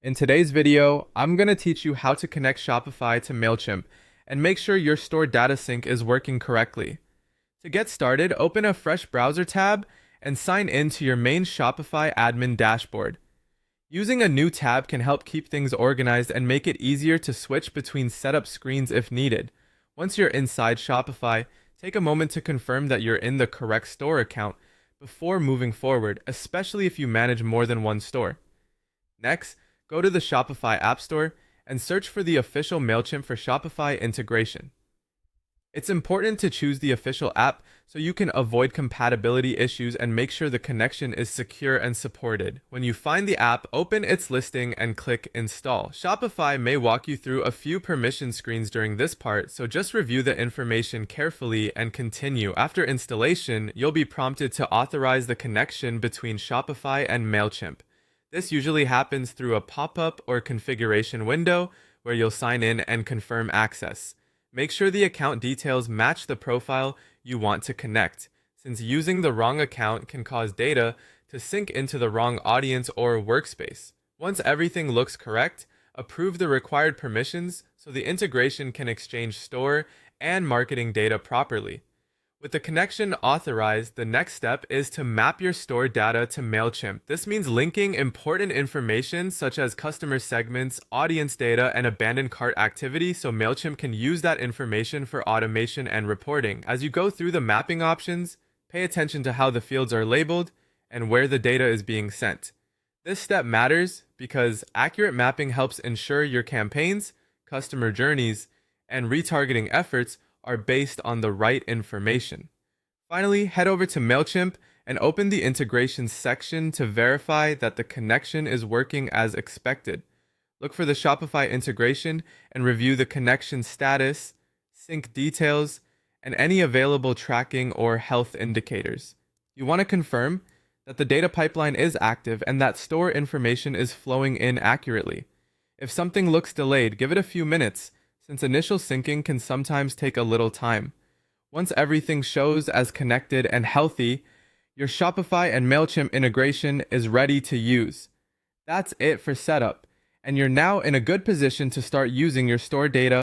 In today's video, I'm going to teach you how to connect Shopify to Mailchimp and make sure your store data sync is working correctly. To get started, open a fresh browser tab and sign in to your main Shopify admin dashboard. Using a new tab can help keep things organized and make it easier to switch between setup screens if needed. Once you're inside Shopify, take a moment to confirm that you're in the correct store account before moving forward, especially if you manage more than one store. Next, go to the Shopify App Store and search for the official Mailchimp for Shopify integration. It's important to choose the official app so you can avoid compatibility issues and make sure the connection is secure and supported. When you find the app, open its listing and click Install. Shopify may walk you through a few permission screens during this part, so just review the information carefully and continue. After installation, you'll be prompted to authorize the connection between Shopify and Mailchimp. This usually happens through a pop-up or configuration window where you'll sign in and confirm access. Make sure the account details match the profile you want to connect, since using the wrong account can cause data to sync into the wrong audience or workspace. Once everything looks correct, approve the required permissions so the integration can exchange store and marketing data properly. With the connection authorized, the next step is to map your store data to Mailchimp. This means linking important information such as customer segments, audience data, and abandoned cart activity so Mailchimp can use that information for automation and reporting. As you go through the mapping options, pay attention to how the fields are labeled and where the data is being sent. This step matters because accurate mapping helps ensure your campaigns, customer journeys, and retargeting efforts are based on the right information. Finally, head over to Mailchimp and open the integrations section to verify that the connection is working as expected. Look for the Shopify integration and review the connection status, sync details, and any available tracking or health indicators. You want to confirm that the data pipeline is active and that store information is flowing in accurately. If something looks delayed, give it a few minutes, since initial syncing can sometimes take a little time. Once everything shows as connected and healthy, your Shopify and Mailchimp integration is ready to use. That's it for setup, and you're now in a good position to start using your store data